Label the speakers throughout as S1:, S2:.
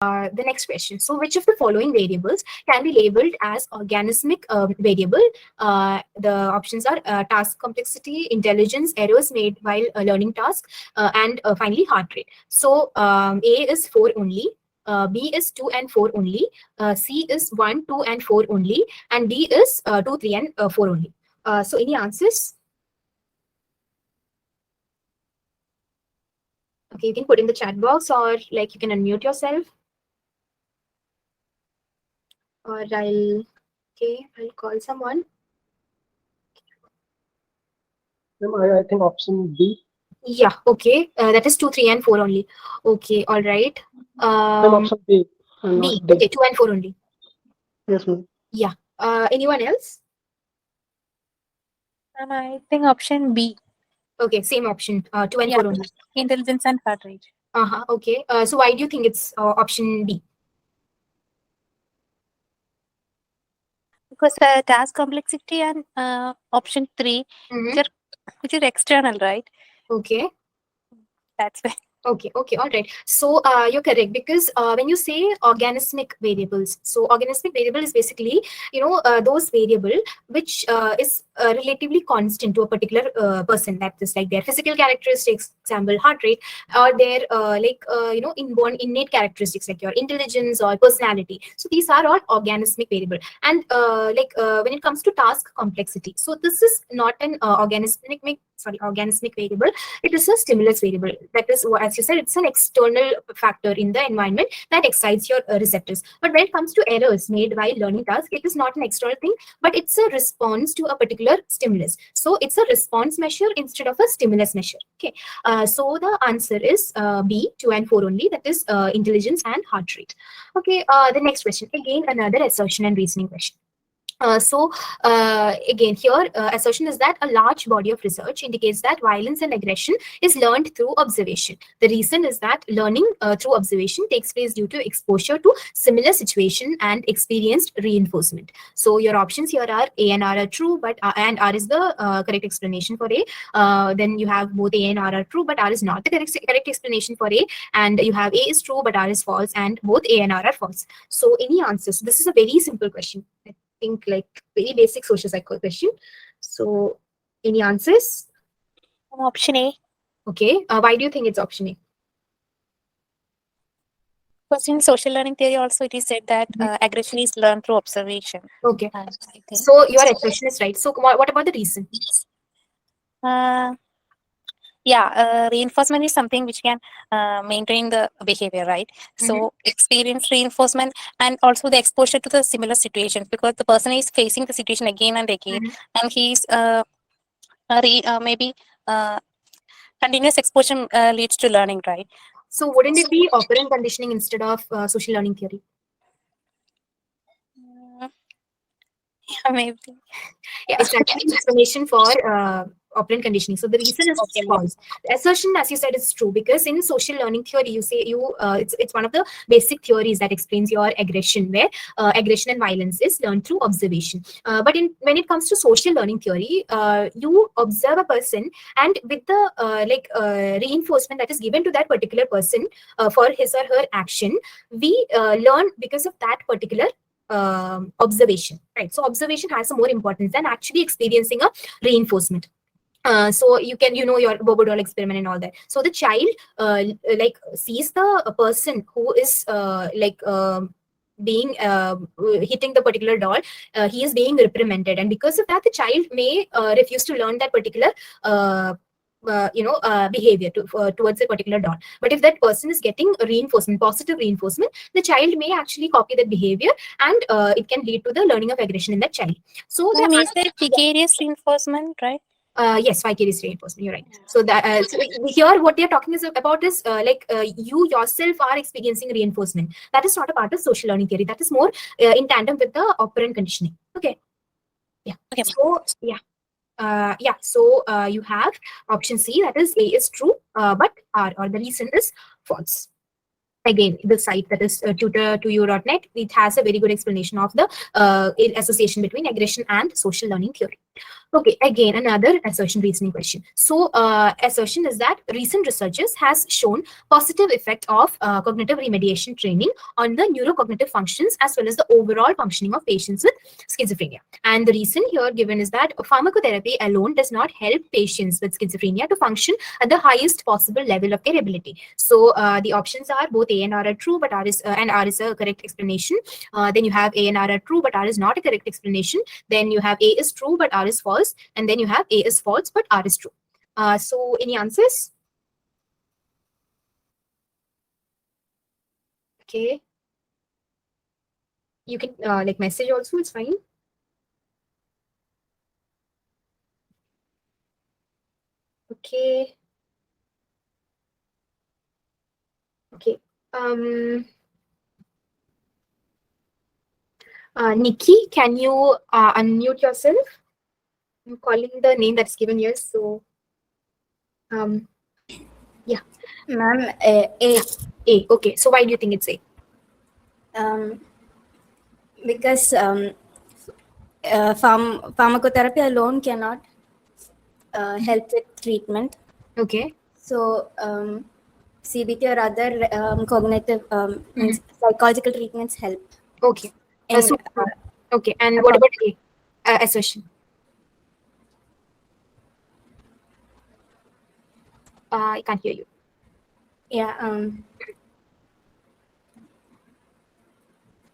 S1: The next question. So, which of the following variables can be labeled as organismic variable? The options are task complexity, intelligence, errors made while learning task, and finally heart rate. So, A is 4 only. B is 2 and 4 only. C is 1, 2 and 4 only. And D is 2, 3 and 4 only. So, any answers? Okay, you can put in the chat box, or like you can unmute yourself. Or I'll call someone.
S2: I think option B.
S1: Yeah, okay. That is 2, 3 and 4 only. Okay, all right.
S2: Option B.
S1: B. Okay, 2 and 4 only.
S2: Yes, ma'am.
S1: Yeah. Anyone else?
S3: I think option B.
S1: Okay, same option. 2 and 4 only.
S3: Intelligence and heart rate.
S1: Okay. So why do you think it's option B?
S3: Because task complexity and option 3, which is external, right?
S1: Okay.
S3: That's why.
S1: Okay, all right. So you're correct, because when you say organismic variables, so organismic variable is basically, those variable which is relatively constant to a particular person. That is like their physical characteristics, example heart rate, or their inborn innate characteristics like your intelligence or personality. So these are all organismic variable. And when it comes to task complexity, so this is not an organismic variable. It is a stimulus variable. That is, as you said, it's an external factor in the environment that excites your receptors. But when it comes to errors made while learning tasks, it is not an external thing, but it's a response to a particular stimulus. So it's a response measure instead of a stimulus measure. Okay. So the answer is B, 2 and 4 only. That is intelligence and heart rate. Okay. The next question, again another assertion and reasoning question. Again here, assertion is that a large body of research indicates that violence and aggression is learned through observation. The reason is that learning through observation takes place due to exposure to similar situation and experienced reinforcement. So your options here are A and R are true, but and R is the correct explanation for A. Then you have both A and R are true, but R is not the correct explanation for A. And you have A is true, but R is false, and both A and R are false. So any answers? This is a very simple question. Think like very basic social psychology question. So any answers?
S3: Option A.
S1: Okay. Why do you think it's option A?
S3: Because in social learning theory also it is said that aggression is learned through observation.
S1: Okay. So your assertion is right. So what about the reason?
S3: Reinforcement is something which can maintain the behavior, right? So experience reinforcement and also the exposure to the similar situations, because the person is facing the situation again and again, and he's maybe continuous exposure leads to learning, right?
S1: So wouldn't it be operant conditioning instead of social learning theory?
S3: Yeah, maybe.
S1: Yeah, it's actually an explanation for operant conditioning. So the reason is false. The assertion, as you said, is true, because in social learning theory, you say it's one of the basic theories that explains your aggression, where aggression and violence is learned through observation. But when it comes to social learning theory, you observe a person, and with the reinforcement that is given to that particular person for his or her action, we learn because of that particular observation, right? So observation has some more importance than actually experiencing a reinforcement. So you can, your Bobo doll experiment and all that. So the child sees the person who is being hitting the particular doll. He is being reprimanded, and because of that, the child may refuse to learn that particular behavior towards a particular doll. But if that person is getting reinforcement, positive reinforcement, the child may actually copy that behavior, and it can lead to the learning of aggression in that child. So
S3: that means that vicarious reinforcement, right?
S1: Yes, vicarious reinforcement. You're right. So that so here, what they're talking about is you yourself are experiencing reinforcement. That is not a part of social learning theory. That is more in tandem with the operant conditioning. Okay. Yeah. Okay. So yeah. So you have option C, that is A is true, but R, or the reason, is false. Again, the site, that is tutor2u.net, it has a very good explanation of the association between aggression and social learning theory. Okay, again, another assertion reasoning question. So, assertion is that recent researchers has shown positive effect of cognitive remediation training on the neurocognitive functions as well as the overall functioning of patients with schizophrenia. And the reason here given is that pharmacotherapy alone does not help patients with schizophrenia to function at the highest possible level of their ability. So, the options are both A and R are true, but R is and R is a correct explanation. Then you have A and R are true, but R is not a correct explanation. Then you have A is true, but R is false. And then you have A is false, but R is true. So any answers? Okay. You can like message also, it's fine. Okay. Okay. Nikki, can you unmute yourself? I'm calling the name that's given here. So yeah.
S4: Ma'am, A.
S1: A. Okay. So why do you think it's A?
S4: Because pharmacotherapy alone cannot help with treatment.
S1: Okay.
S4: So CBT or other cognitive means psychological treatments help.
S1: Okay.
S4: In,
S1: So, okay. And what about A? Assertion. I can't hear you.
S4: Yeah.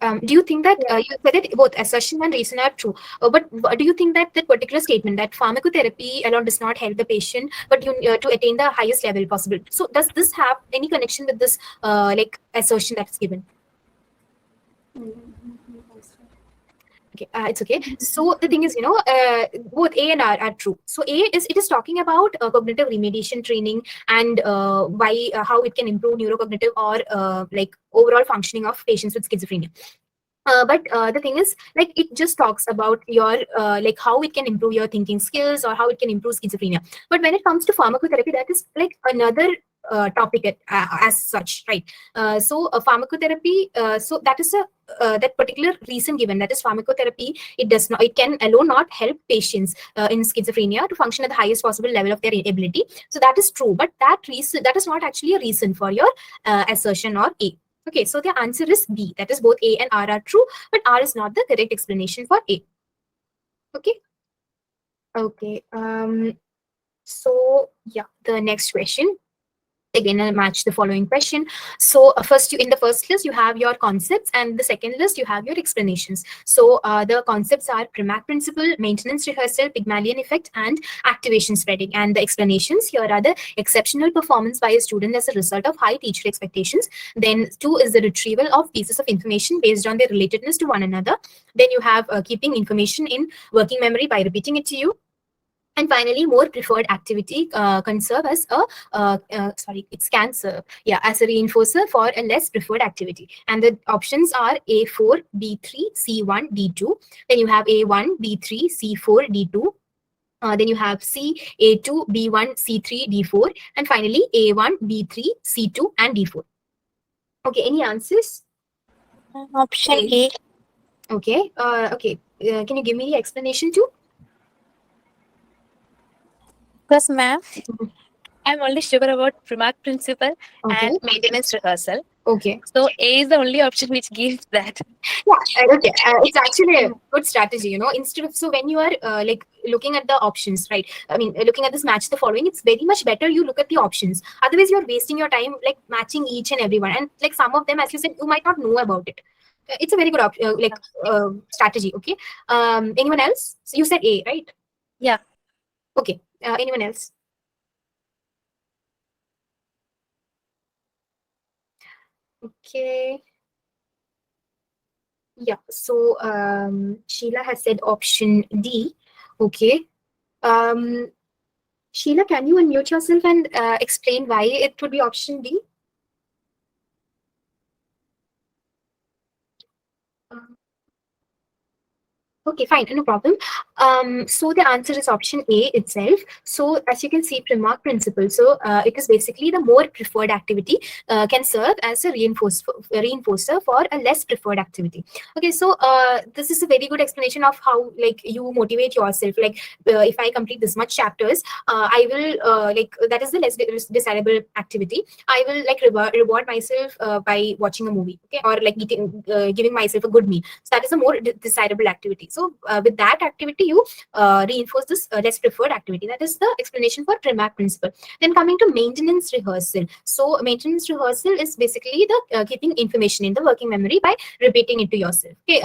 S1: Do you think that you said that both assertion and reason are true? But do you think that that particular statement that pharmacotherapy alone does not help the patient, but you to attain the highest level possible? So does this have any connection with this like assertion that's given? Okay, it's okay. So the thing is, both A and R are true. So it is talking about cognitive remediation training and why how it can improve neurocognitive or like overall functioning of patients with schizophrenia. But the thing is, like, it just talks about your like how it can improve your thinking skills or how it can improve schizophrenia. But when it comes to pharmacotherapy, that is like another topic as such, right? So pharmacotherapy, so that is a that particular reason given, that is pharmacotherapy, it can alone not help patients in schizophrenia to function at the highest possible level of their ability. So that is true, but that is not actually a reason for your assertion or A. Okay, so the answer is B. That is both A and R are true, but R is not the correct explanation for A. Okay. Okay. So yeah, the next question. Again, I'll match the following question. So first, in the first list, you have your concepts, and the second list, you have your explanations. So the concepts are Primack principle, maintenance rehearsal, Pygmalion effect, and activation spreading. And the explanations here are the exceptional performance by a student as a result of high teacher expectations. Then 2 is the retrieval of pieces of information based on their relatedness to one another. Then you have keeping information in working memory by repeating it to you. And finally, more preferred activity can serve as a, it can serve, yeah, as a reinforcer for a less preferred activity. And the options are A4, B3, C1, D2. Then you have A1, B3, C4, D2. Then you have C, A2, B1, C3, D4. And finally, A1, B3, C2, and D4. Okay, any answers?
S3: Option A.
S1: Okay, okay. Can you give me the explanation too?
S3: Because, ma'am, I'm only sure about Primack principle
S1: Okay.
S3: and maintenance rehearsal.
S1: Okay.
S3: So A is the only option which gives that.
S1: Yeah, okay. It's actually a good strategy, instead of, so when you are like looking at the options, right? I mean, looking at this match the following, it's very much better you look at the options. Otherwise, you're wasting your time like matching each and every one. And like some of them, as you said, you might not know about it. It's a very good strategy. Okay. Anyone else? So you said A, right?
S3: Yeah.
S1: Okay. Anyone else? Okay. Yeah, so Sheila has said option D. Okay. Sheila, can you unmute yourself and explain why it would be option D? Okay, fine, no problem. So the answer is option A itself. So as you can see, Primark principle. So it is basically the more preferred activity can serve as a reinforcer for a less preferred activity. Okay, so this is a very good explanation of how like you motivate yourself. Like if I complete this much chapters, I will like that is the less desirable activity. I will like reward myself by watching a movie, okay, or like eating, giving myself a good meal. So that is a more desirable activity. So with that activity, you reinforce this less preferred activity. That is the explanation for Primark principle. Then coming to maintenance rehearsal. So maintenance rehearsal is basically the keeping information in the working memory by repeating it to yourself. Okay,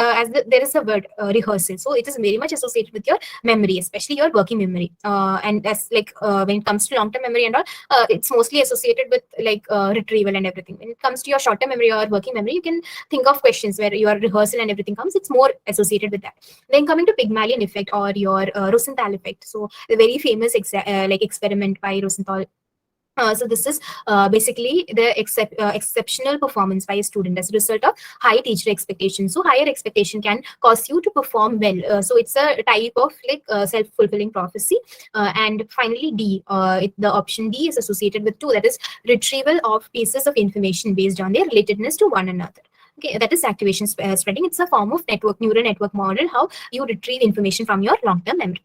S1: there is a word rehearsal, so it is very much associated with your memory, especially your working memory. And as like when it comes to long-term memory and all, it's mostly associated with like retrieval and everything. When it comes to your short-term memory or working memory, you can think of questions where your rehearsal and everything comes. It's more associated with that. Then coming to Pygmalion effect or your Rosenthal effect. So the very famous like experiment by Rosenthal. So this is basically the exceptional performance by a student as a result of high teacher expectation. So higher expectation can cause you to perform well. So it's a type of like self-fulfilling prophecy. And finally, the option D is associated with 2. That is retrieval of pieces of information based on their relatedness to one another. Okay, that is activation spreading. It's a form of neural network model, how you retrieve information from your long-term memory.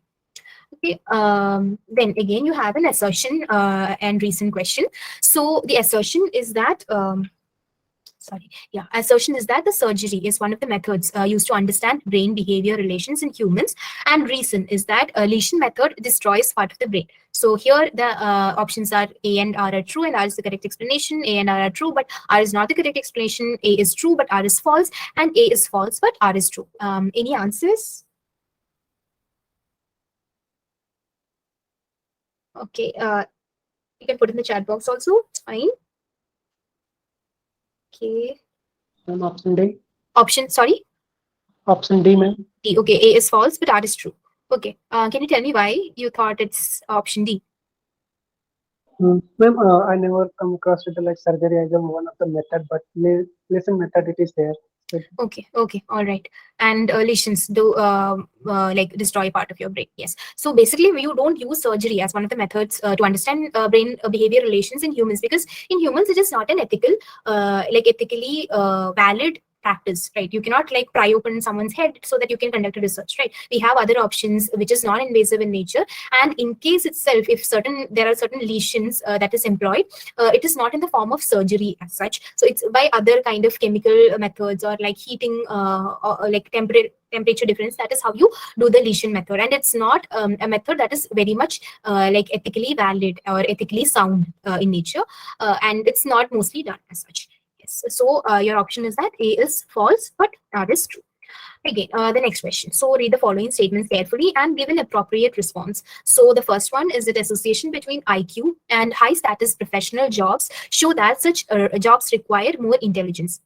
S1: Okay, then again, you have an assertion and recent question. So the assertion is that, assertion is that the surgery is one of the methods used to understand brain behavior relations in humans, and reason is that a lesion method destroys part of the brain. So here the options are A and R are true, and R is the correct explanation. A and R are true, but R is not the correct explanation. A is true, but R is false, and A is false, but R is true. Any answers? Okay, you can put in the chat box also. It's fine. Okay.
S2: Option D.
S1: Option, sorry?
S2: Option D, ma'am.
S1: D. Okay, A is false, but R is true. Okay. Can you tell me why you thought it's option D?
S2: Ma'am, I never come across it like surgery as one of the method, but lesson method it is there.
S1: Okay, all right. And lesions do like destroy part of your brain. Yes. So basically, you don't use surgery as one of the methods to understand brain behavior relations in humans, because in humans it is not an ethically valid practice, right? You cannot like pry open someone's head so that you can conduct a research, right? We have other options which is non-invasive in nature, and in case itself, if there are certain lesions that is employed, it is not in the form of surgery as such. So it's by other kind of chemical methods, or like heating or like temperature difference. That is how you do the lesion method, and it's not a method that is very much like ethically valid or ethically sound in nature, and it's not mostly done as such. Yes. So your option is that A is false, but R is true. Again, the next question. So read the following statements carefully and give an appropriate response. So the first one is that association between IQ and high status professional jobs show that such jobs require more intelligence.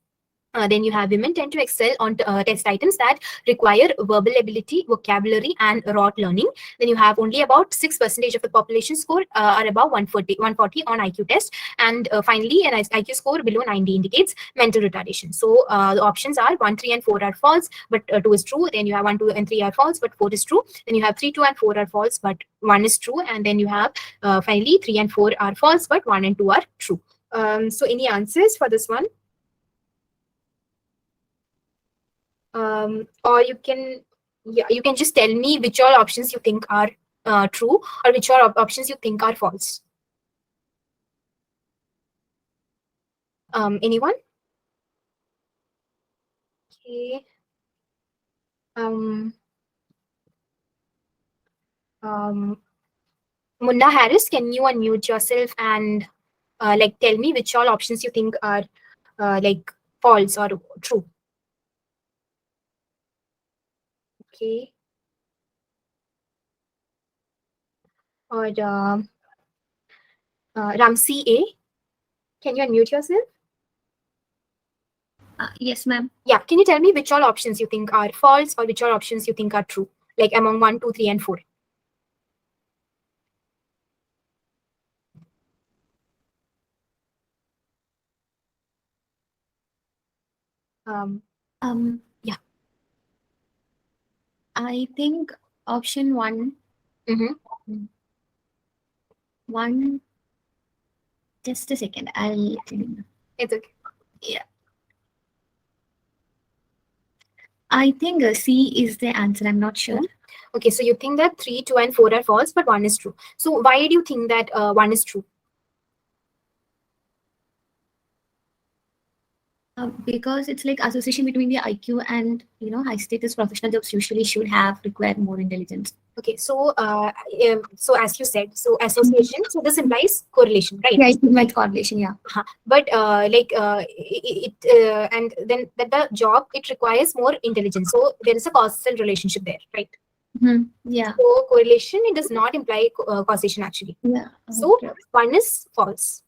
S1: Then you have women tend to excel on test items that require verbal ability, vocabulary, and rote learning. Then you have only about 6% of the population score are above 140 on IQ test. And finally, an IQ score below 90 indicates mental retardation. So the options are 1, 3, and 4 are false, but 2 is true. Then you have 1, 2, and 3 are false, but 4 is true. Then you have 3, 2, and 4 are false, but 1 is true. And then you have finally 3 and 4 are false, but 1 and 2 are true. So any answers for this one? Or you can just tell me which all options you think are true, or which all options you think are false. Anyone? Okay. Munna Harris, can you unmute yourself and like tell me which all options you think are like false or true? Okay. Or Ramsey A, can you unmute yourself?
S4: Yes, ma'am.
S1: Yeah, can you tell me which all options you think are false or which all options you think are true? Like among 1, 2, 3, and 4. Yeah.
S5: I think option one. One. Just a second. I'll.
S1: It's okay.
S5: Yeah. I think C is the answer. I'm not sure.
S1: Okay, so you think that 3, 2, and 4 are false, but 1 is true. So why do you think that 1 is true?
S5: Because it's like association between the IQ and high status professional jobs usually should require more intelligence.
S1: Okay, so so as you said, so association. So this implies correlation, right?
S5: Yeah, it implies correlation. Yeah.
S1: But and then that the job it requires more intelligence. So there is a causal relationship there, right?
S5: Yeah.
S1: So correlation it does not imply causation actually.
S5: Yeah.
S1: So 1 is false.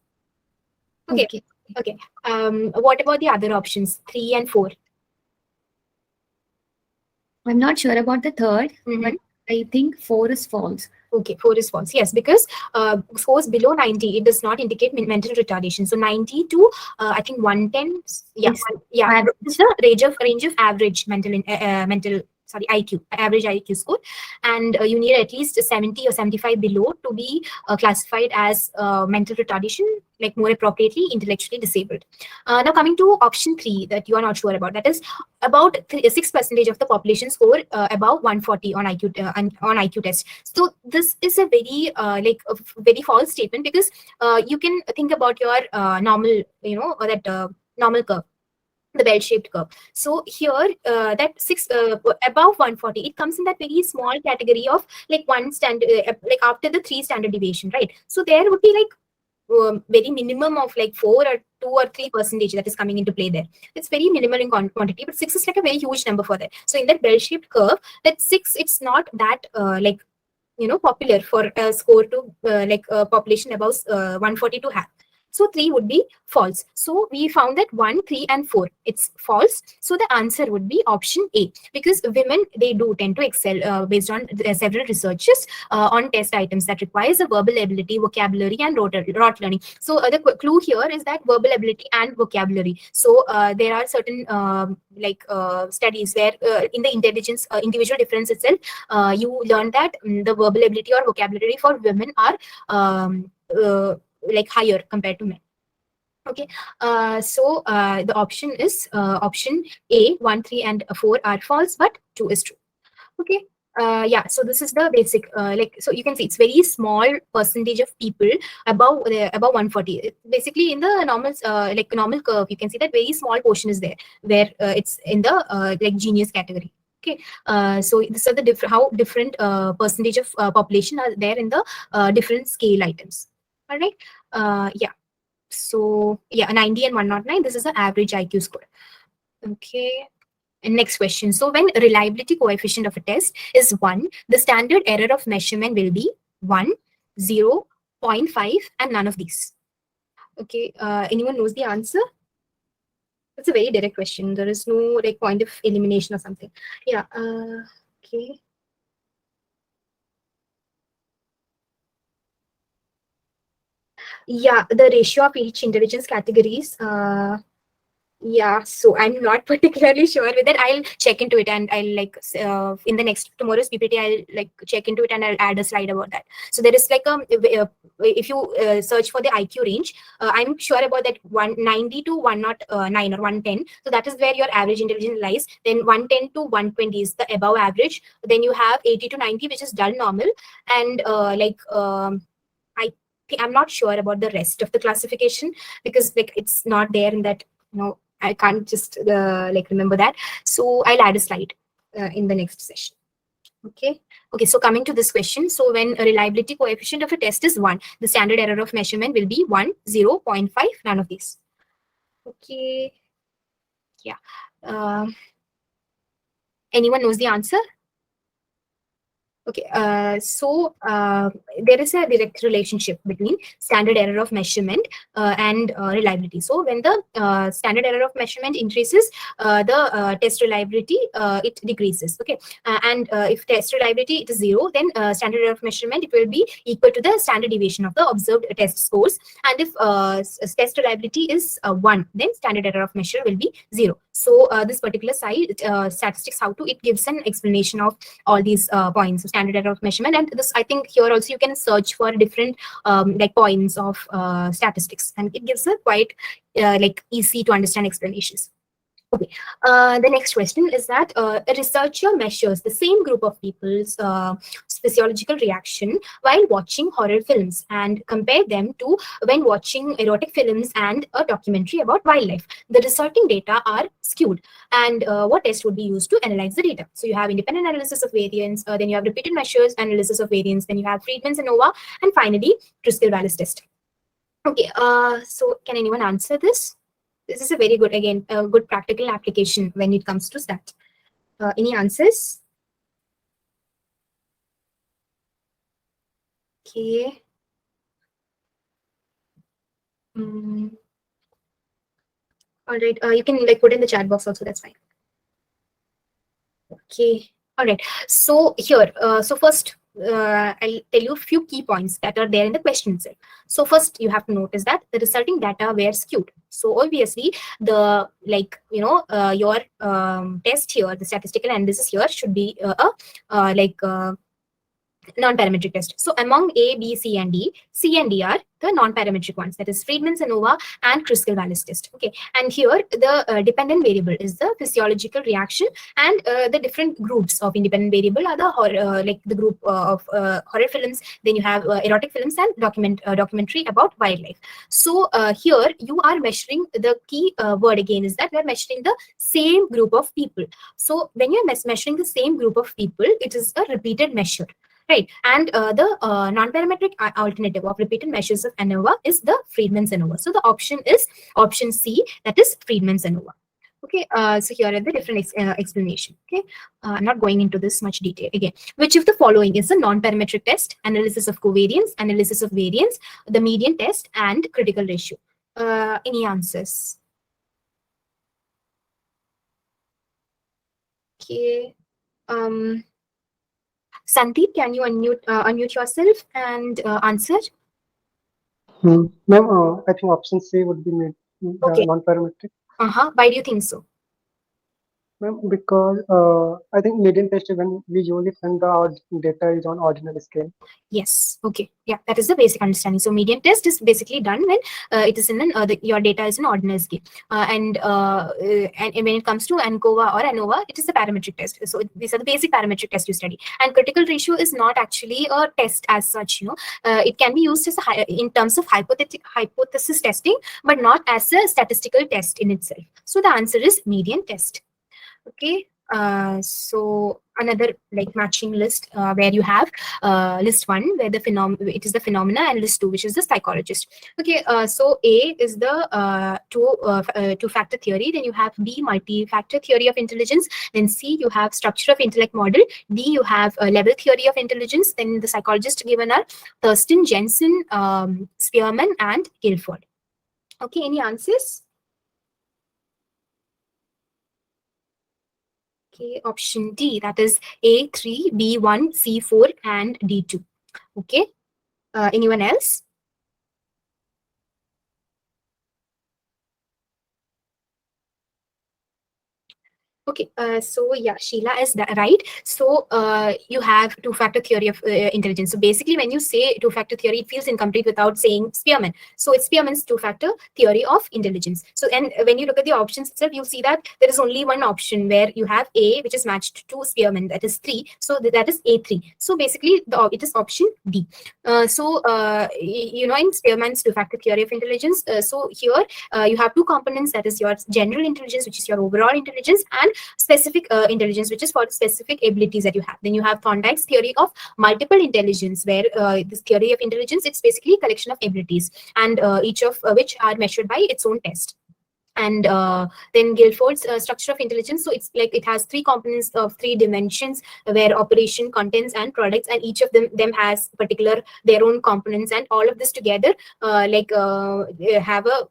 S1: Okay. Okay. What about the other options, 3 and 4?
S5: I'm not sure about the third, but I think 4 is false.
S1: Okay, 4 is false. Yes, because scores below 90, it does not indicate mental retardation. So 90 to I think 110. Yeah, yeah. This is the range of average mental IQ, average IQ score, and you need at least 70 or 75 below to be classified as mental retardation, like more appropriately intellectually disabled. Now coming to option 3 that you are not sure about, that is about 6% of the population score above 140 on IQ test. So this is a very very false statement, because you can think about your normal, normal curve, the bell-shaped curve. So here that 6 above 140, it comes in that very small category of like one standard, like after the 3 standard deviation, right? So there would be like very minimum of like 4 or 2 or 3% that is coming into play there. It's very minimal in quantity, but 6 is like a very huge number for that. So in that bell-shaped curve, that 6, it's not that popular for a score to population above 140 to have. So 3 would be false. So we found that 1, 3, and 4, it's false. So the answer would be option A, because women, they do tend to excel based on several researches on test items that requires a verbal ability, vocabulary, and rote learning. So the clue here is that verbal ability and vocabulary. So there are certain studies where in the intelligence individual difference itself, you learn that the verbal ability or vocabulary for women are like higher compared to men. Okay, so the option is option A. 1, 3, and 4 are false, but 2 is true. Okay. Yeah, so this is the basic so you can see it's very small percentage of people above 140. Basically in the normal curve, you can see that very small portion is there where it's in the genius category. Okay, so these are the how different percentage of population are there in the different scale items. All right. Yeah. So yeah, 90 and 109. This is the average IQ score. Okay. And next question. So when reliability coefficient of a test is 1, the standard error of measurement will be 1, 0, 0.5, and none of these. Okay. Anyone knows the answer? It's a very direct question. There is no like point of elimination or something. Yeah. Okay. Yeah, the ratio of each intelligence categories. Yeah, so I'm not particularly sure with that. I'll check into it, and I'll in the next tomorrow's PPT, I'll check into it, and I'll add a slide about that. So there is if you search for the IQ range, I'm sure about that 190 to 109 or 110. So that is where your average intelligence lies. Then 110 to 120 is the above average. Then you have 80 to 90, which is dull normal, and I'm not sure about the rest of the classification, because it's not there in that, I can't just remember that. So I'll add a slide in the next session. Okay. Okay. So coming to this question. So when a reliability coefficient of a test is 1, the standard error of measurement will be 1, 0, 0.5, none of these. Okay. Yeah. Anyone knows the answer? Okay, so there is a direct relationship between standard error of measurement and reliability. So when the standard error of measurement increases, the test reliability it decreases. Okay, and if test reliability it is 0, then standard error of measurement it will be equal to the standard deviation of the observed test scores. And if test reliability is 1, then standard error of measure will be 0. So this particular site, statistics how to, it gives an explanation of all these points of standard error of measurement. And this, I think here also you can search for different like points of statistics, and it gives a quite like easy to understand explanations. Okay, the next question is that a researcher measures the same group of people's physiological reaction while watching horror films and compare them to when watching erotic films and a documentary about wildlife. The resulting data are skewed, and what test would be used to analyze the data? So you have independent analysis of variance, then you have repeated measures, analysis of variance, then you have Friedman's ANOVA, and finally Driscoll-Wallace test. Okay, so can anyone answer this? This is a very good, again, a good practical application when it comes to stat. Any answers? Okay. All right. You can like put in the chat box also. That's fine. Okay. All right. So here, so first, I'll tell you a few key points that are there in the question itself. So first, you have to notice that the resulting data were skewed. So obviously, the like your test here, the statistical analysis here should be non-parametric test. So among A, B, C, and D, C and D are the non-parametric ones. That is Friedman's ANOVA and Driscoll-Wallace test. Okay, and here the dependent variable is the physiological reaction, and the different groups of independent variable are the like the group of horror films. Then you have erotic films and documentary about wildlife. So here you are measuring, the key word again is that you are measuring the same group of people. So when you are measuring the same group of people, it is a repeated measure. Right, and the non-parametric alternative of repeated measures of ANOVA is the Friedman's ANOVA. So the option is option C, that is Friedman's ANOVA. Okay, so here are the different explanation. Okay, I'm not going into this much detail again. Which of the following is a non-parametric test? Analysis of covariance, analysis of variance, the median test, and critical ratio. Any answers? Okay. Sandeep, can you unmute yourself and answer?
S2: Ma'am, I think option C would be made,
S1: Okay.
S2: non-parametric.
S1: Why do you think so?
S2: Ma'am, because I think median test is when we usually find the data is on ordinal scale.
S1: Yes. Okay. Yeah, that is the basic understanding. So median test is basically done when it is in an your data is in ordinal scale, and when it comes to ANCOVA or ANOVA, it is a parametric test. So these are the basic parametric tests you study. And critical ratio is not actually a test as such. It can be used as in terms of hypothesis testing, but not as a statistical test in itself. So the answer is median test. Okay, so another like matching list where you have list 1 where it is the phenomena, and list 2 which is the psychologist. Okay, so A is the two-factor theory, then you have B, multi-factor theory of intelligence, then C you have structure of intellect model, D you have level theory of intelligence, then the psychologists given are Thurston, Jensen, Spearman, and Guilford. Okay, any answers? Okay, option D, that is A3, B1, C4, and D2. Okay, anyone else? Okay, so yeah, Sheila is right. So you have two-factor theory of intelligence. So basically, when you say two-factor theory, it feels incomplete without saying Spearman. So it's Spearman's two-factor theory of intelligence. So and when you look at the options itself, you'll see that there is only one option where you have A, which is matched to Spearman, that is 3. So that is A3. So basically, it is option D. In Spearman's two-factor theory of intelligence, so here you have two components, that is your general intelligence, which is your overall intelligence, and specific intelligence, which is for specific abilities that you have. Then you have Thorndike's theory of multiple intelligence, where this theory of intelligence, it's basically a collection of abilities, and each of which are measured by its own test. And then Guilford's structure of intelligence, so it's like it has 3 components of 3 dimensions, where operation, contents, and products, and each of them has particular their own components, and all of this together have a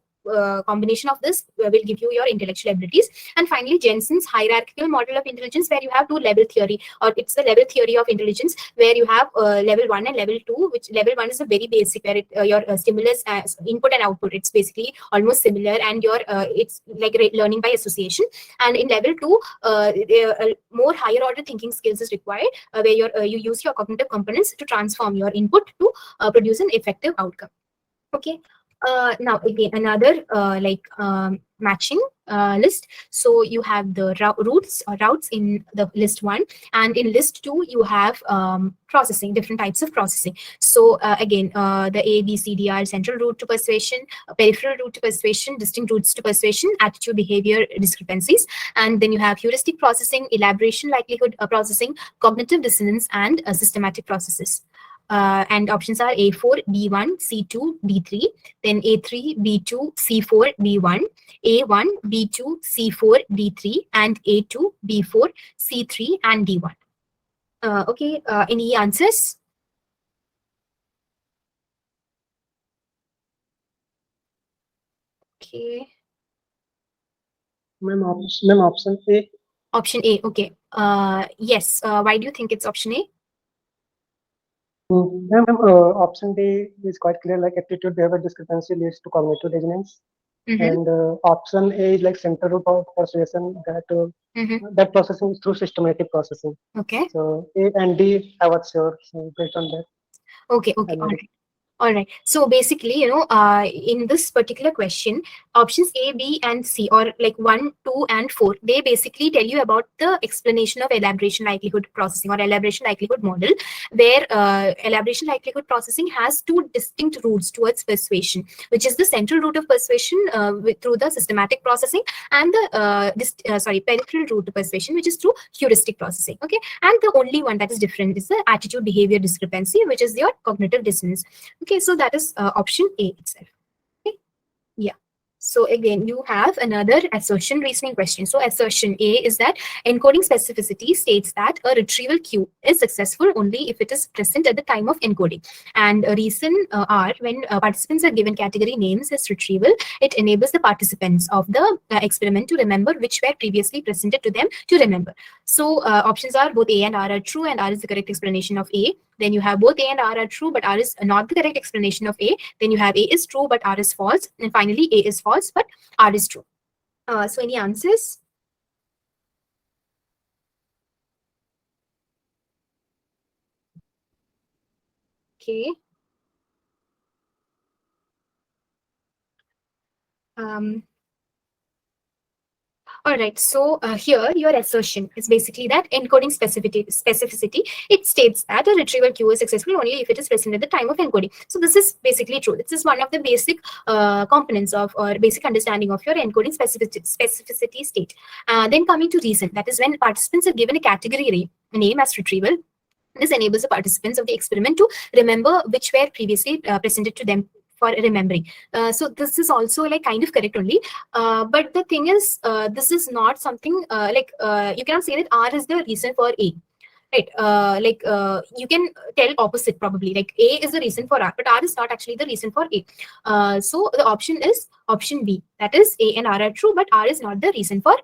S1: combination of this will give you your intellectual abilities. And finally, Jensen's hierarchical model of intelligence, where you have two level theory, or it's the level theory of intelligence, where you have level 1 and level 2, which level 1 is a very basic, where your stimulus input and output, it's basically almost similar, and your it's like learning by association. And in level 2, more higher order thinking skills is required, where you use your cognitive components to transform your input to produce an effective outcome. Okay. Now again, another matching list. So you have the routes in the list 1, and in list 2 you have processing, different types of processing. So again, the A, B, C, D are central route to persuasion, peripheral route to persuasion, distinct routes to persuasion, attitude, behavior discrepancies, and then you have heuristic processing, elaboration, likelihood processing, cognitive dissonance, and systematic processes. And options are A4, B1, C2, B3, then A3, B2, C4, B1, A1, B2, C4, B3, and A2, B4, C3, and D1. Okay, any answers? Okay.
S2: Ma'am, option A.
S1: Option A, okay. Yes, why do you think it's option A?
S2: Ma'am, option D is quite clear, like attitude behavior discrepancy leads to cognitive dissonance. And option A is like central root of persuasion, that that processing is through systematic processing.
S1: Okay.
S2: So A and D, I was sure. So based on that.
S1: Okay, okay, all right. All right. So basically, in this particular question, options A, B, and C, or like 1, 2, and 4, they basically tell you about the explanation of elaboration likelihood processing, or elaboration likelihood model, where elaboration likelihood processing has two distinct routes towards persuasion, which is the central route of persuasion through the systematic processing, and the peripheral route to persuasion, which is through heuristic processing. Okay, and the only one that is different is the attitude behavior discrepancy, which is your cognitive dissonance. Okay, so that is option A itself. Okay, yeah. So again, you have another assertion reasoning question. So assertion A is that encoding specificity states that a retrieval cue is successful only if it is present at the time of encoding. And a reason are when participants are given category names as retrieval, it enables the participants of the experiment to remember which were previously presented to them to remember. So options are both A and R are true, and R is the correct explanation of A. Then you have both A and R are true, but R is not the correct explanation of A. Then you have A is true, but R is false. And finally, A is false, but R is true. So any answers? Okay. All right, so here your assertion is basically that encoding specificity, it states that a retrieval cue is successful only if it is present at the time of encoding. So this is basically true. This is one of the basic components of, or basic understanding of your encoding specificity state. Then coming to reason, that is when participants are given a category name as retrieval. This enables the participants of the experiment to remember which were previously presented to them for remembering. So this is also like kind of correct only. But the thing is, this is not something you cannot say that R is the reason for A. Right, you can tell opposite probably, like A is the reason for R, but R is not actually the reason for A. So the option is option B, that is A and R are true, but R is not the reason for